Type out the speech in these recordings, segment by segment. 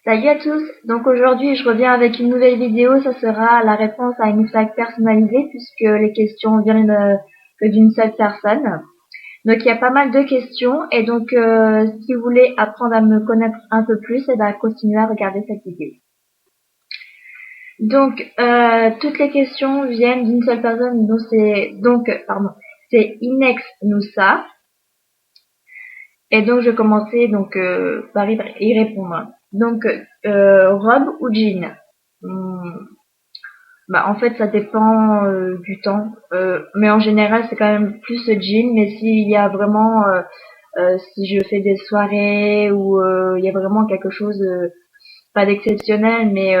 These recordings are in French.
Salut à tous, donc aujourd'hui je reviens avec une nouvelle vidéo, ça sera la réponse à une fac personnalisée puisque les questions viennent que d'une seule personne. Donc il y a pas mal de questions et donc si vous voulez apprendre à me connaître un peu plus, et ben continuez à regarder cette vidéo. Donc toutes les questions viennent d'une seule personne, donc c'est Inex Noussa. Et donc je commençais par y répondre. Donc robe ou jean? Hmm, en fait ça dépend du temps, mais en général c'est quand même plus jean. Mais s'il y a vraiment si je fais des soirées ou il y a vraiment quelque chose pas d'exceptionnel mais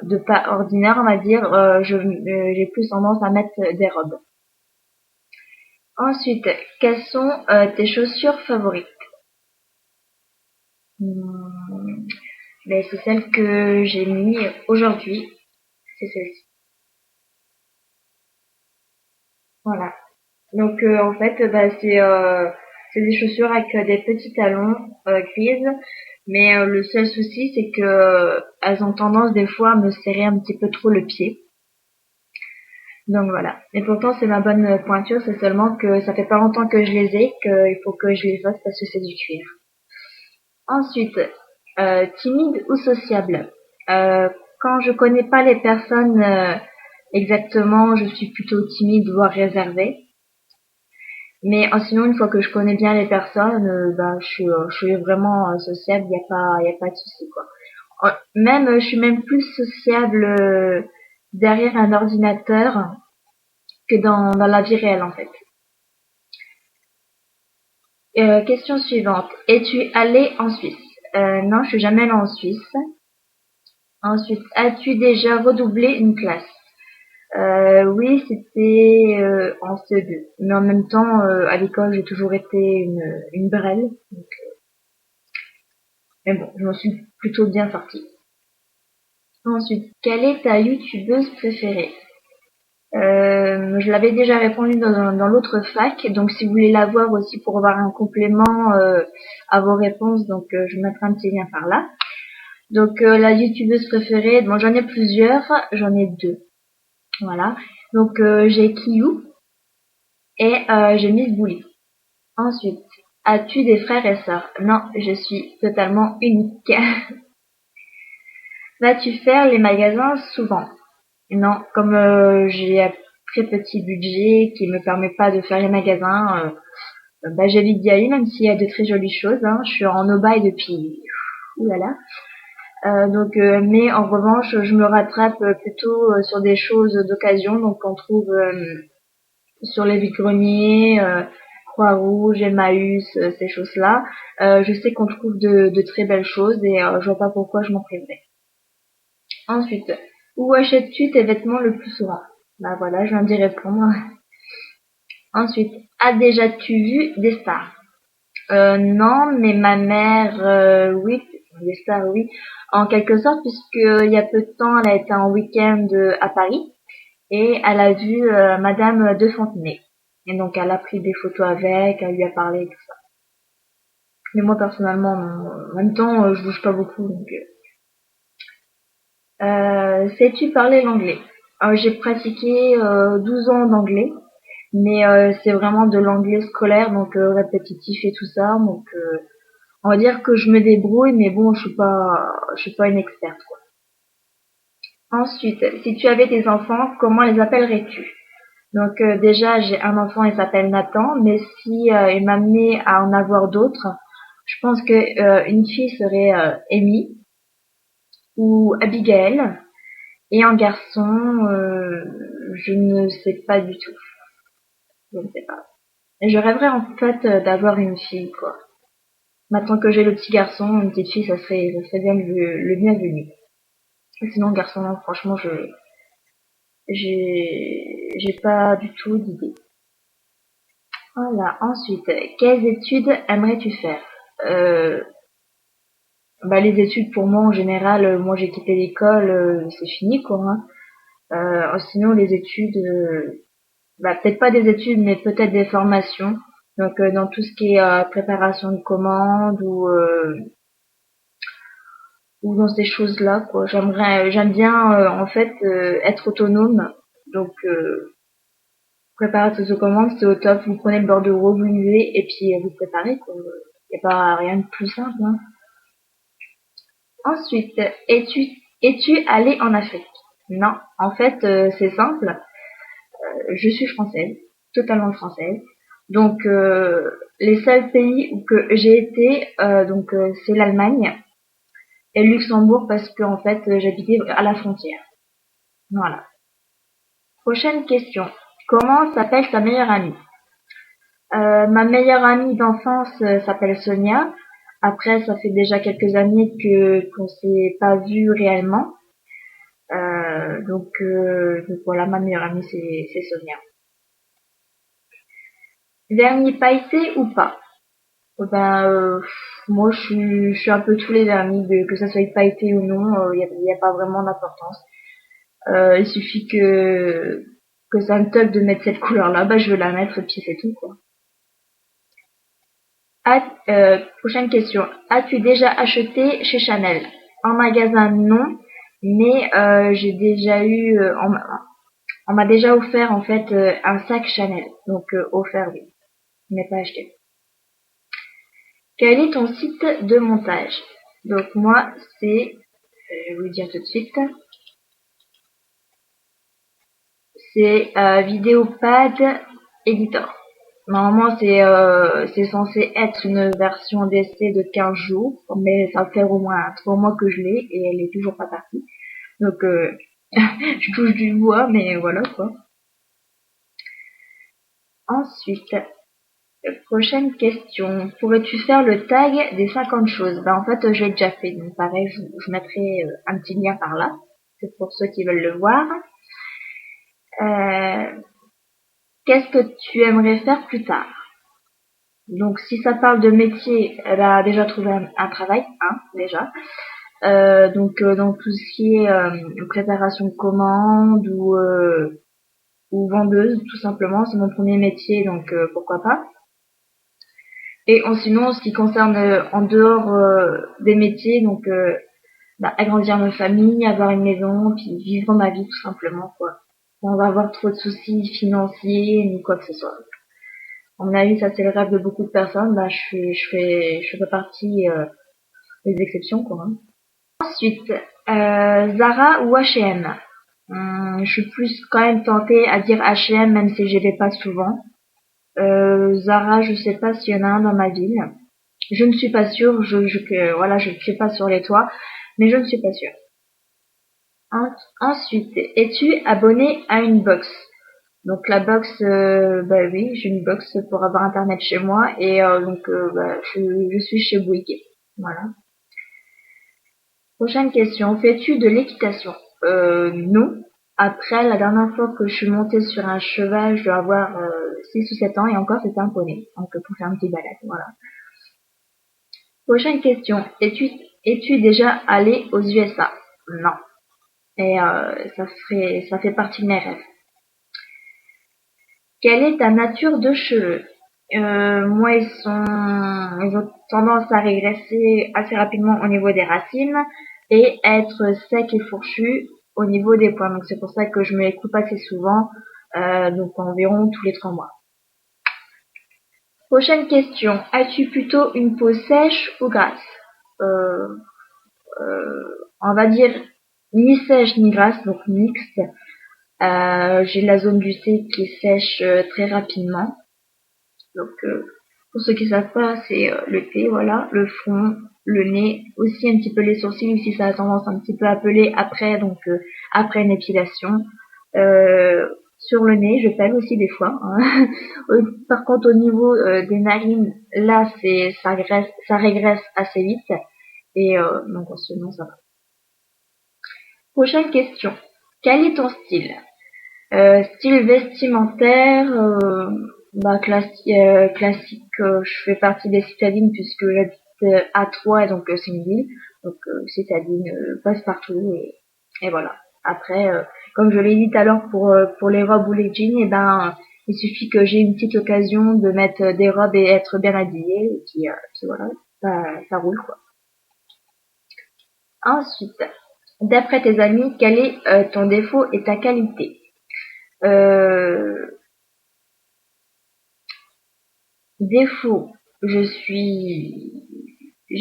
de pas ordinaire on va dire, j'ai plus tendance à mettre des robes. Ensuite, quelles sont tes chaussures favorites? Hmm, Mais c'est celle que j'ai mis aujourd'hui. C'est celle-ci. Voilà. Donc en fait, c'est des chaussures avec des petits talons grises. Mais le seul souci, c'est que elles ont tendance des fois à me serrer un petit peu trop le pied. Donc voilà. Mais pourtant, c'est ma bonne pointure. C'est seulement que ça fait pas longtemps que je les ai, qu'il faut que je les fasse parce que c'est du cuir. Ensuite, timide ou sociable? Euh, Quand je connais pas les personnes exactement, je suis plutôt timide, voire réservée. Mais sinon, une fois que je connais bien les personnes, je suis vraiment sociable, y a pas de souci, quoi. Même, je suis même plus sociable derrière un ordinateur que dans la vie réelle, en fait. Question suivante. Es-tu allé en Suisse? Non, je suis jamais allée en Suisse. Ensuite, as-tu déjà redoublé une classe? Oui, c'était en CE2. Mais en même temps, à l'école, j'ai toujours été une brêle. Mais bon, je m'en suis plutôt bien sortie. Ensuite, quelle est ta youtubeuse préférée? Je l'avais déjà répondu dans l'autre fac, donc si vous voulez la voir aussi pour avoir un complément à vos réponses, donc je mettrai un petit lien par là. Donc la youtubeuse préférée, bon j'en ai plusieurs, j'en ai deux, voilà. Donc j'ai Kiyu et j'ai Miss Bully. Ensuite, as-tu des frères et sœurs? Non, je suis totalement unique. Vas-tu faire les magasins souvent? Non, comme j'ai un très petit budget qui me permet pas de faire les magasins, j'évite d'y aller même s'il y a de très jolies choses, hein. Je suis en aubaine depuis oulala. Mais en revanche, je me rattrape plutôt sur des choses d'occasion, donc on trouve sur les vide-greniers, Croix-Rouge, Emmaüs, ces choses-là. Je sais qu'on trouve de très belles choses et je vois pas pourquoi je m'en priverais. Ensuite, où achètes-tu tes vêtements le plus souvent? Bah voilà, je viens d'y répondre. Ensuite, as déjà-tu vu des stars? Non, mais ma mère, oui, des stars, oui, en quelque sorte, puisque il y a peu de temps, elle a été en week-end à Paris et elle a vu Madame de Fontenay. Et donc, elle a pris des photos avec, elle lui a parlé et tout ça. Mais moi, personnellement, non. En même temps, je bouge pas beaucoup, donc. Sais-tu parler l'anglais? J'ai pratiqué 12 ans d'anglais, mais c'est vraiment de l'anglais scolaire, donc répétitif et tout ça. Donc on va dire que je me débrouille, mais bon, je suis pas une experte, quoi. Ensuite, si tu avais des enfants, comment les appellerais-tu? Donc déjà, j'ai un enfant, il s'appelle Nathan, mais si il m'amenait à en avoir d'autres, je pense que une fille serait Amy ou Abigail. Et en garçon, je ne sais pas du tout. Je ne sais pas. Et je rêverais en fait d'avoir une fille, quoi. Maintenant que j'ai le petit garçon, une petite fille, ça serait bien le bienvenu. Sinon, garçon, non, franchement, j'ai pas du tout d'idée. Voilà. Ensuite, quelles études aimerais-tu faire? Euh, les études pour moi en général, moi j'ai quitté l'école, c'est fini quoi, hein. Sinon les études, peut-être pas des études, mais peut-être des formations. Donc dans tout ce qui est préparation de commandes ou ou dans ces choses-là, quoi. J'aime bien en fait être autonome. Donc préparatrice de commande, c'est au top. Vous prenez le bordereau, vous l'usez et puis vous préparez, quoi. Y a pas rien de plus simple, hein. Ensuite, es-tu allé en Afrique? Non, en fait, c'est simple. Je suis française, totalement française. Donc, les seuls pays où que j'ai été, c'est l'Allemagne et le Luxembourg parce que en fait, j'habitais à la frontière. Voilà. Prochaine question. Comment s'appelle ta meilleure amie? Ma meilleure amie d'enfance s'appelle Sonia. Après, ça fait déjà quelques années que qu'on s'est pas vu réellement. Donc voilà, ma meilleure amie c'est Sonia. Vernis pailleté ou pas? Moi je suis un peu tous les vernis, que ça soit pailleté ou non, y a pas vraiment d'importance. Il suffit que ça me toque de mettre cette couleur-là, bah je vais la mettre et puis c'est tout, quoi. Prochaine question. As-tu déjà acheté chez Chanel? En magasin, non, mais j'ai déjà eu, on m'a déjà offert en fait un sac Chanel. Donc offert, oui, mais pas acheté. Quel est ton site de montage? Donc moi, je vais vous le dire tout de suite, c'est Vidéopad Editor. Normalement, c'est censé être une version d'essai de 15 jours, mais ça fait au moins 3 mois que je l'ai et elle est toujours pas partie. Donc, je touche du bois, mais voilà, quoi. Ensuite, prochaine question. Pourrais-tu faire le tag des 50 choses? En fait, je l'ai déjà fait. Donc, pareil, je mettrai un petit lien par là. C'est pour ceux qui veulent le voir. Qu'est-ce que tu aimerais faire plus tard? Donc, si ça parle de métier, elle a déjà trouvé un travail, hein, déjà. Dans tout ce qui est préparation de commandes ou vendeuse, tout simplement, c'est mon premier métier, donc pourquoi pas. Et sinon, en ce qui concerne en dehors des métiers, agrandir ma famille, avoir une maison, puis vivre ma vie tout simplement, quoi. Sans avoir trop de soucis financiers ni quoi que ce soit. À mon avis, ça c'est le rêve de beaucoup de personnes. Je fais partie des exceptions, quoi, hein. Ensuite, Zara ou H&M. Je suis plus quand même tentée à dire H&M, même si je vais pas souvent. Zara, je sais pas s'il y en a un dans ma ville. Je ne suis pas sûre. Je ne suis pas sur les toits, mais je ne suis pas sûre. Ensuite, es-tu abonné à une box? Donc la box, oui, j'ai une box pour avoir internet chez moi et je suis chez Bouygues. Voilà. Prochaine question. Fais-tu de l'équitation? Non. Après, la dernière fois que je suis montée sur un cheval, je dois avoir 6 ou 7 ans et encore c'était un poney. Donc pour faire un petit balade, voilà. Prochaine question. Es-tu déjà allé aux USA? Non. Et ça fait partie de mes rêves. Quelle est ta nature de cheveux? Moi, ils ont tendance à régresser assez rapidement au niveau des racines et être secs et fourchus au niveau des points. Donc c'est pour ça que je me les coupe assez souvent, donc environ tous les 3 mois. Prochaine question. As-tu plutôt une peau sèche ou grasse? euh, on va dire ni sèche ni grasse, donc mixte. J'ai la zone du C qui sèche très rapidement. Donc, pour ceux qui savent pas, c'est le T, voilà, le front, le nez, aussi un petit peu les sourcils, même si ça a tendance un petit peu à peler après, après une épilation. Sur le nez, je pèle aussi des fois, hein. Par contre, au niveau des narines, là, ça régresse assez vite. Et donc, en ce moment, ça va. Prochaine question. Quel est ton style? Style vestimentaire, classique. Je fais partie des citadines puisque j'habite à Troyes et donc c'est une ville. Donc citadine passe partout et voilà. Après, comme je l'ai dit tout à l'heure pour les robes ou les jeans, il suffit que j'ai une petite occasion de mettre des robes et être bien habillée et puis voilà, ça roule, quoi. Ensuite, d'après tes amis, quel est ton défaut et ta qualité? Défaut, j'ai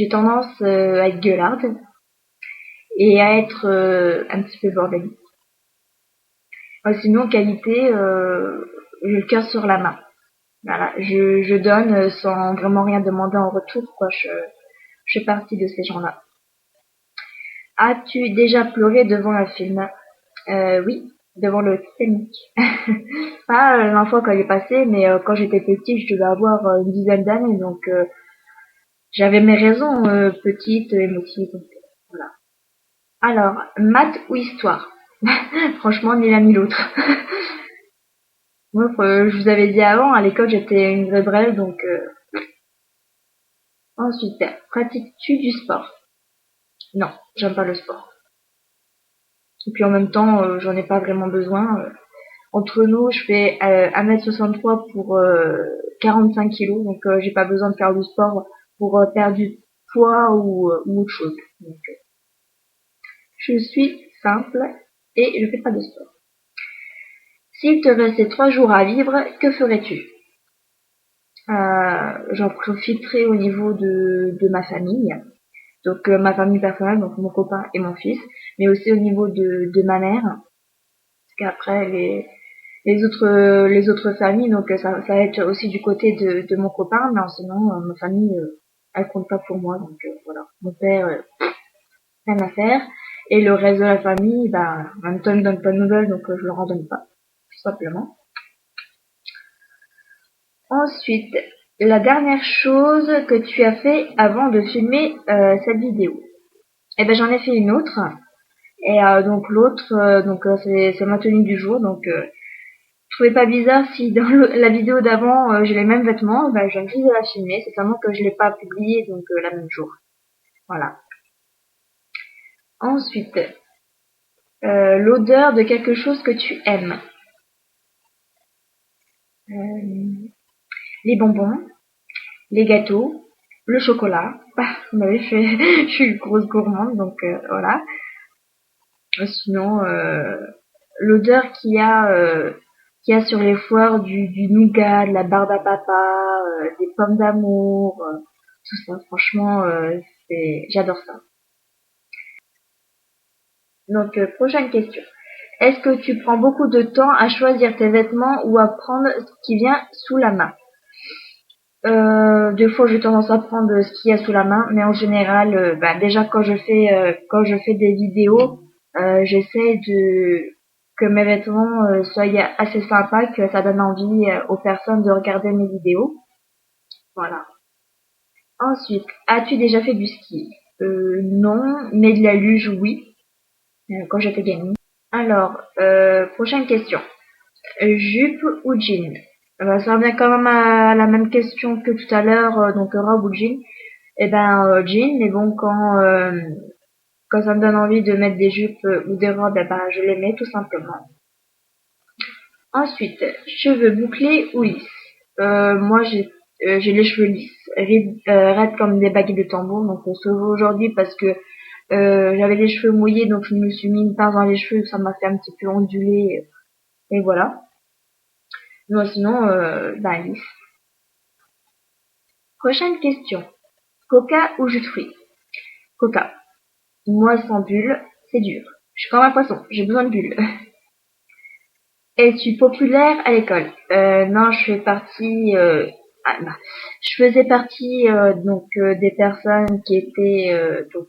tendance à être gueularde et à être un petit peu bordélique. Sinon, qualité, j'ai le cœur sur la main. Voilà, je donne sans vraiment rien demander en retour, quoi. Je fais partie de ces gens-là. As-tu déjà pleuré devant un film? Oui, devant le Titanic. Pas la dernière fois quand il est passé, mais quand j'étais petite, je devais avoir une dizaine d'années, donc j'avais mes raisons petites, émotives. Donc, voilà. Alors, maths ou histoire? Franchement, ni l'un ni l'autre. Moi, je vous avais dit avant, à l'école, j'étais une vraie brêle, donc ensuite, pratiques-tu du sport? Non, j'aime pas le sport. Et puis en même temps, j'en ai pas vraiment besoin. Entre nous, je fais 1m63 pour 45 kilos, donc j'ai pas besoin de faire du sport pour perdre du poids ou autre chose. Donc, je suis simple et je fais pas de sport. S'il te restait 3 jours à vivre, que ferais-tu? J'en profiterai au niveau de ma famille, donc ma famille personnelle, donc mon copain et mon fils, mais aussi au niveau de ma mère, parce qu'après les autres familles, donc ça va être aussi du côté de mon copain, mais sinon ma famille elle compte pas pour moi, donc voilà. Mon père rien à faire, et le reste de la famille, bah en même temps il me donne pas de nouvelles, donc je leur en donne pas, tout simplement. Ensuite, la dernière chose que tu as fait avant de filmer cette vidéo. Eh ben j'en ai fait une autre, et donc l'autre, c'est ma tenue du jour, donc je trouvais pas bizarre si dans la vidéo d'avant j'ai les mêmes vêtements, bah, je viens juste de la filmer, c'est seulement que je l'ai pas publiée donc la même jour. Voilà. Ensuite, l'odeur de quelque chose que tu aimes. Euh, les bonbons, les gâteaux, le chocolat. Ah, vous m'avez fait, je suis une grosse gourmande donc voilà. Sinon, l'odeur qu'il y a sur les foires du nougat, de la barbe à papa, des pommes d'amour, tout ça, franchement, j'adore ça. Donc, prochaine question. Est-ce que tu prends beaucoup de temps à choisir tes vêtements ou à prendre ce qui vient sous la main? Des fois, j'ai tendance à prendre ce qu'il y a sous la main, mais en général, déjà quand je fais des vidéos, j'essaie de que mes vêtements soient assez sympas, que ça donne envie aux personnes de regarder mes vidéos. Voilà. Ensuite, as-tu déjà fait du ski? Non, mais de la luge, oui, quand j'étais gamine. Alors, prochaine question. Jupe ou jean? Ça revient quand même à la même question que tout à l'heure, donc robe ou jean. Eh ben, jean, mais bon, quand ça me donne envie de mettre des jupes ou des robes, eh ben, je les mets tout simplement. Ensuite, cheveux bouclés ou lisses? Moi, j'ai les cheveux lisses, raides comme des baguettes de tambour, donc sauf aujourd'hui parce que j'avais les cheveux mouillés, donc je me suis mis une pince dans les cheveux, ça m'a fait un petit peu onduler, et voilà. Non, sinon, lisse. Prochaine question. Coca ou jus de fruits? Coca. Moi, sans bulle, c'est dur. Je suis comme un poisson, j'ai besoin de bulles. Es-tu populaire à l'école? Non, je faisais partie des personnes qui étaient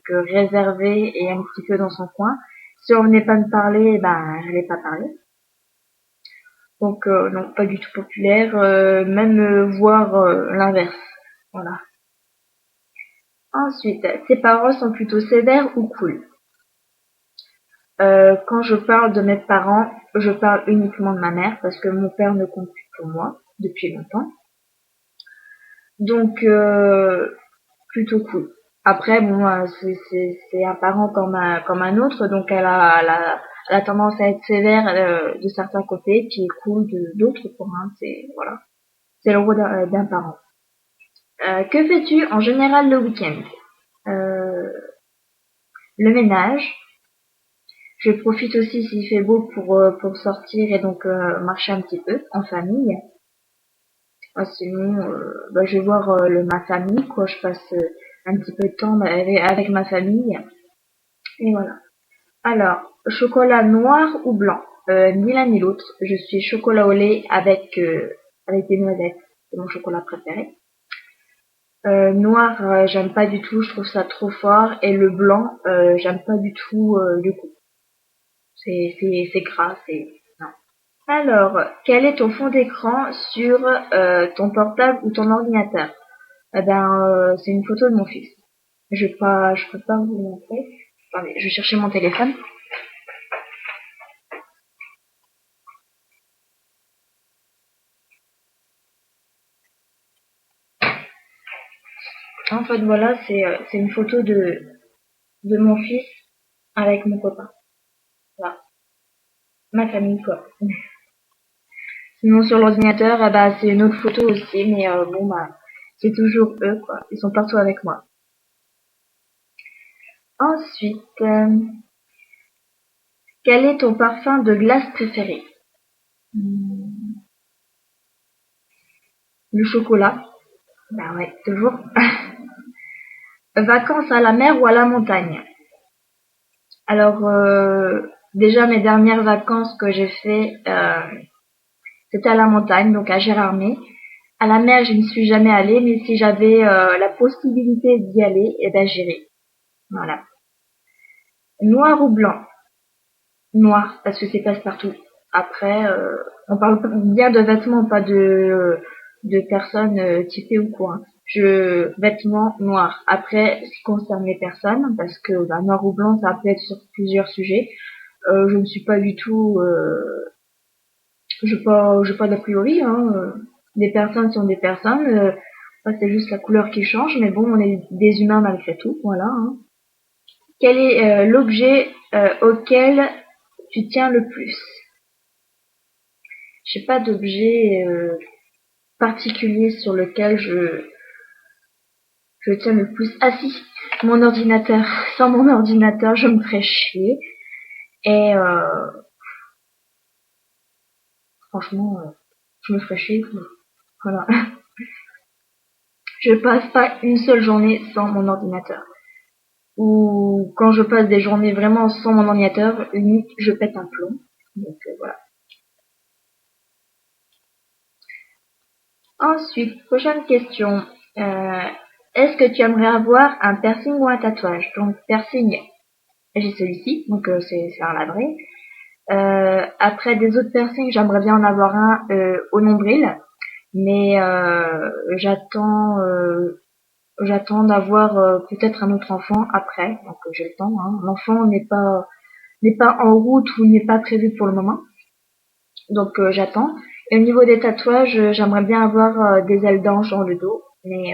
réservées et un petit peu dans son coin. Si on venait pas me parler, ben j'allais pas parler. Donc non, pas du tout populaire, même voire l'inverse. Voilà. Ensuite, tes parents sont plutôt sévères ou cool? Quand je parle de mes parents, je parle uniquement de ma mère parce que mon père ne compte plus pour moi depuis longtemps. Donc plutôt cool. Après bon, c'est un parent comme un autre, donc elle a tendance à être sévère de certains côtés, puis cool de d'autres pour un. C'est voilà, c'est le rôle d'un parent. Que fais-tu en général le week-end? Euh, le ménage. Je profite aussi s'il fait beau pour sortir et donc marcher un petit peu en famille. Sinon, je vais voir ma famille, quoi. Je passe un petit peu de temps avec ma famille. Et voilà. Alors, chocolat noir ou blanc? Ni l'un ni l'autre. Je suis chocolat au lait avec des noisettes. C'est mon chocolat préféré. Noir, j'aime pas du tout. Je trouve ça trop fort. Et le blanc, j'aime pas du tout le goût. C'est gras. Non. Alors, quel est ton fond d'écran sur ton portable ou ton ordinateur? Eh ben, c'est une photo de mon fils. Je peux pas vous le montrer. Attendez, je vais chercher mon téléphone. En fait, voilà, c'est une photo de mon fils avec mon copain. Voilà. Ma famille, quoi. Sinon, sur l'ordinateur, eh ben, c'est une autre photo aussi, mais c'est toujours eux, quoi. Ils sont partout avec moi. Ensuite, quel est ton parfum de glace préféré? Le chocolat. Bah ouais, toujours. Vacances à la mer ou à la montagne? Alors, déjà, mes dernières vacances que j'ai fait, c'était à la montagne, donc à Gérardmer. À la mer, je ne suis jamais allée, mais si j'avais la possibilité d'y aller, eh ben j'irais. Voilà. Noir ou blanc? Noir, parce que c'est passe-partout. Après, on parle bien de vêtements, pas de personnes typées ou quoi. Vêtements noirs. Après, ce qui concerne les personnes, parce que noir ou blanc, ça peut être sur plusieurs sujets. Je ne suis pas du tout, j'ai pas d'a priori. Hein. Des personnes sont des personnes. C'est juste la couleur qui change, mais bon, on est des humains malgré tout. Voilà. Hein. Quel est l'objet auquel tu tiens le plus? J'ai pas d'objet particulier sur lequel je tiens le plus. Ah si, mon ordinateur. Sans mon ordinateur, je me ferais chier. Et franchement, je me ferais chier. Voilà. Je passe pas une seule journée sans mon ordinateur. Ou quand je passe des journées vraiment sans mon ordinateur, limite, je pète un plomb. Donc voilà. Ensuite, prochaine question. Est-ce que tu aimerais avoir un piercing ou un tatouage? Donc piercing, j'ai celui-ci, donc c'est un labré. Après des autres piercings, j'aimerais bien en avoir un au nombril, mais j'attends d'avoir peut-être un autre enfant après, donc j'ai le temps. Hein. L'enfant n'est pas en route ou n'est pas prévu pour le moment, donc j'attends. Et au niveau des tatouages, j'aimerais bien avoir des ailes d'ange dans le dos, mais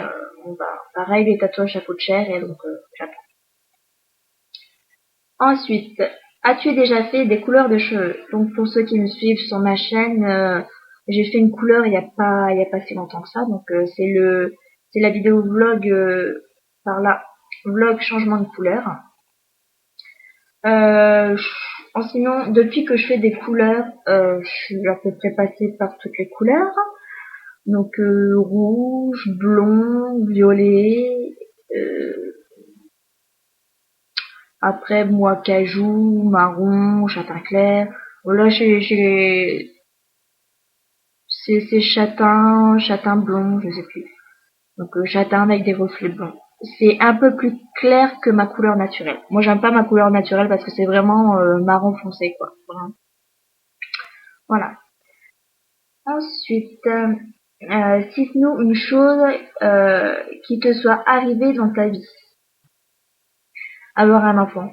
pareil, les tatouages ça coûte cher et donc j'attends. Ensuite, as-tu déjà fait des couleurs de cheveux? Donc pour ceux qui me suivent sur ma chaîne, j'ai fait une couleur il y a pas si longtemps que ça, donc c'est la vidéo vlog par là, vlog changement de couleur. Sinon, depuis que je fais des couleurs, je suis à peu près passée par toutes les couleurs. Donc rouge, blond, violet, après moi cajou, marron, châtain clair. Voilà, c'est châtain blond, je sais plus. Donc châtain avec des reflets blancs. C'est un peu plus clair que ma couleur naturelle. Moi j'aime pas ma couleur naturelle parce que c'est vraiment marron foncé quoi. Voilà. Ensuite, cite-nous une chose qui te soit arrivée dans ta vie. Avoir un enfant.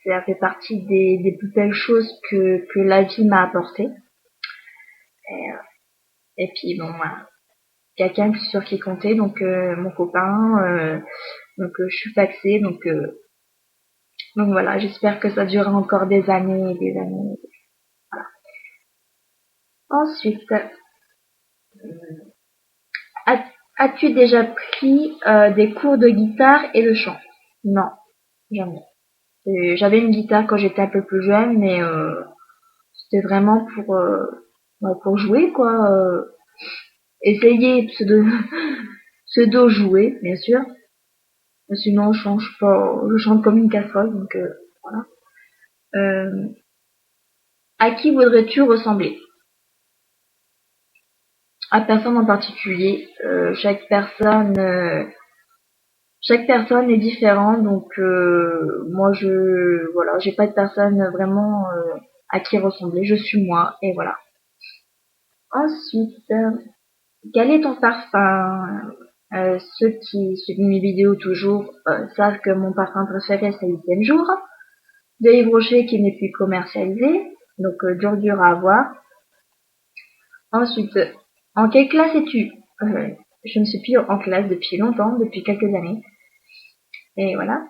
Ça fait partie des plus belles choses que la vie m'a apportées. Et puis bon, voilà. Quelqu'un sur qui compter, donc mon copain. Donc je suis paxée, donc voilà. J'espère que ça durera encore des années et des années. Voilà. Ensuite, as-tu déjà pris des cours de guitare et de chant? Non, jamais. J'avais une guitare quand j'étais un peu plus jeune, mais c'était vraiment pour jouer, quoi. Essayer pseudo jouer, bien sûr. Sinon, je change pas, je chante comme une casserole, donc voilà. Euh, à qui voudrais-tu ressembler? À personne en particulier. Chaque personne est différente, donc moi voilà, j'ai pas de personne vraiment à qui ressembler. Je suis moi et voilà. Ensuite, quel est ton parfum? Ceux qui suivent mes vidéos toujours savent que mon parfum préféré c'est 8e jour de Yves Rocher qui n'est plus commercialisé, donc dur à avoir. Ensuite, en quelle classe es-tu? Je ne suis plus en classe depuis longtemps, depuis quelques années. Et voilà.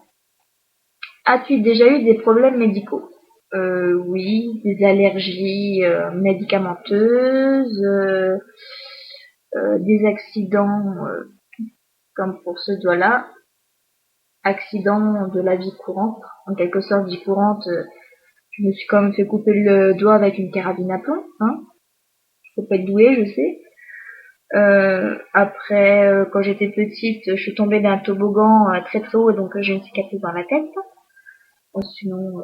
As-tu déjà eu des problèmes médicaux? Oui, des allergies médicamenteuses, des accidents comme pour ce doigt-là, accidents de la vie courante, en quelque sorte vie courante. Je me suis quand même fait couper le doigt avec une carabine à plomb, hein. Faut pas être doué, je sais. Après, quand j'étais petite, je suis tombée d'un toboggan très très haut, donc j'ai une cicatrice dans la tête. Sinon,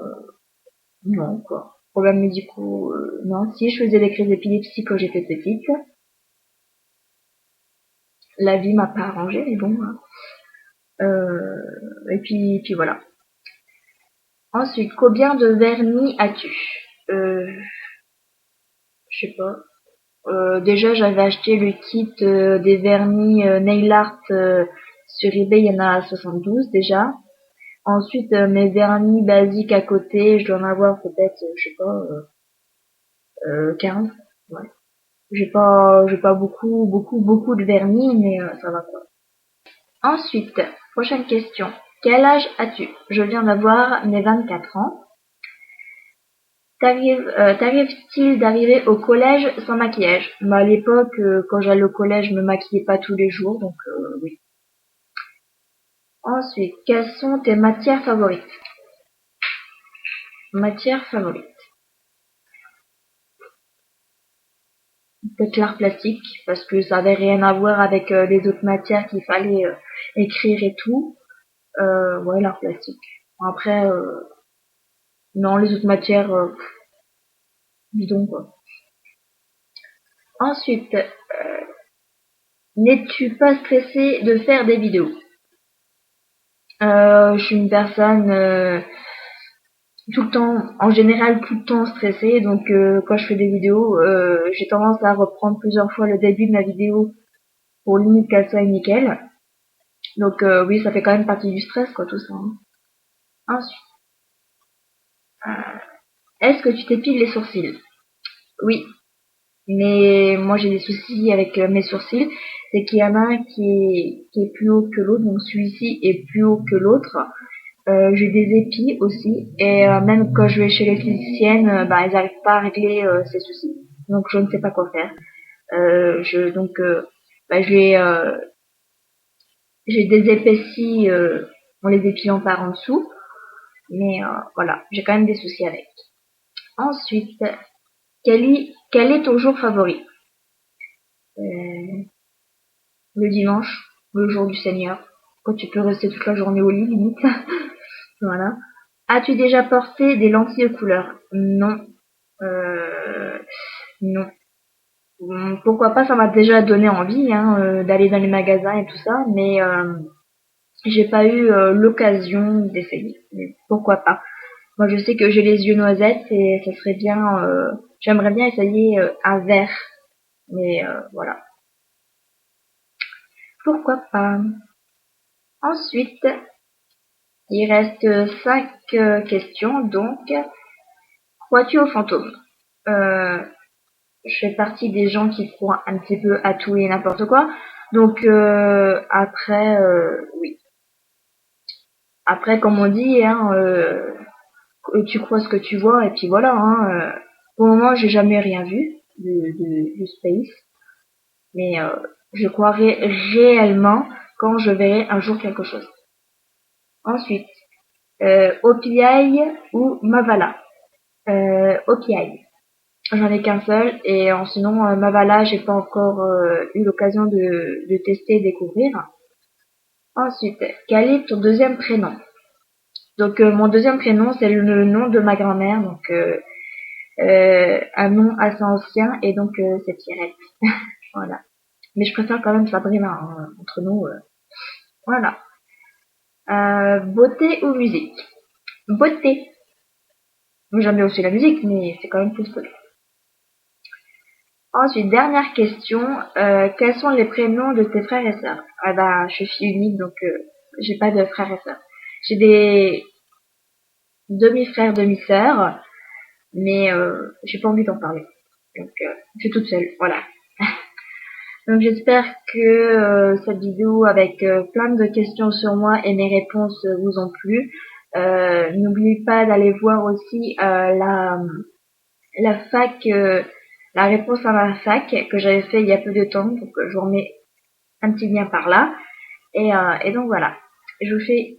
non, quoi. Problèmes médicaux, non. Si, je faisais des crises d'épilepsie quand j'étais petite. La vie m'a pas arrangé, mais bon. Hein. Et puis voilà. Ensuite, combien de vernis as-tu? Je sais pas. Déjà, j'avais acheté le kit des vernis nail art sur eBay, il y en a 72 déjà. Ensuite, mes vernis basiques à côté, je dois en avoir peut-être, je sais pas, 15. Ouais. J'ai pas beaucoup de vernis, mais ça va quoi. Ensuite, prochaine question. Quel âge as-tu? Je viens d'avoir mes 24 ans. T'arrive-t-il d'arriver au collège sans maquillage? Bah, à l'époque, quand j'allais au collège, je me maquillais pas tous les jours, donc oui. Ensuite, quelles sont tes matières favorites? Matières favorites. Peut-être l'art plastique, parce que ça avait rien à voir avec les autres matières qu'il fallait écrire et tout. Ouais, l'art plastique. Après, non, les autres matières, bidon, quoi. Ensuite, n'es-tu pas stressé de faire des vidéos? Je suis une personne tout le temps, en général tout le temps stressée, donc quand je fais des vidéos, j'ai tendance à reprendre plusieurs fois le début de ma vidéo pour limite qu'elle soit nickel. Donc oui, ça fait quand même partie du stress, quoi, tout ça. Hein. Ensuite, est-ce que tu t'épiles les sourcils? Oui, mais moi j'ai des soucis avec mes sourcils, c'est qu'il y en a un qui est plus haut que l'autre, donc celui-ci est plus haut que l'autre. J'ai des épis aussi, et même quand je vais chez l'esthéticienne, bah elles n'arrivent pas à régler ces soucis, donc je ne sais pas quoi faire. Bah, j'ai des épaissis en les épilant par en dessous, mais voilà, j'ai quand même des soucis avec. Ensuite, quel est ton jour favori? Euh, le dimanche, le jour du Seigneur, quand tu peux rester toute la journée au lit, limite. Voilà. As-tu déjà porté des lentilles de couleur? Non. Euh, non. Pourquoi pas, ça m'a déjà donné envie hein, d'aller dans les magasins et tout ça, mais j'ai pas eu l'occasion d'essayer. Mais pourquoi pas? Moi, je sais que j'ai les yeux noisettes et ça serait bien. J'aimerais bien essayer un vert, mais voilà. Pourquoi pas? Ensuite, il reste 5 questions, donc. Crois-tu aux fantômes? Euh, je fais partie des gens qui croient un petit peu à tout et n'importe quoi. Donc après, oui. Après, comme on dit, hein, tu crois ce que tu vois et puis voilà. Hein, pour le moment, j'ai jamais rien vu du space, mais je croirai réellement quand je verrai un jour quelque chose. Ensuite, OPI ou Mavala. OPI. J'en ai qu'un seul et sinon Mavala, j'ai pas encore eu l'occasion de tester et découvrir. Ensuite, quel est ton deuxième prénom? Donc mon deuxième prénom c'est le nom de ma grand-mère, donc un nom assez ancien et donc c'est Pierrette. Voilà. Mais je préfère quand même Sabrina hein, entre nous. Voilà. Beauté ou musique? Beauté. J'aime bien aussi la musique, mais c'est quand même plus beauté. Ensuite, dernière question. Quels sont les prénoms de tes frères et sœurs? Ah bah, je suis fille unique, donc j'ai pas de frères et sœurs. J'ai des demi-frères, demi-sœurs, mais j'ai pas envie d'en parler. Donc, je suis toute seule, voilà. Donc, j'espère que cette vidéo avec plein de questions sur moi et mes réponses vous ont plu. N'oubliez pas d'aller voir aussi la fac, la réponse à ma fac que j'avais fait il y a peu de temps. Donc, je vous remets un petit lien par là. Et donc voilà. Je vous fais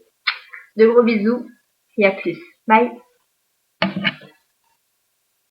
de gros bisous et à plus. Bye.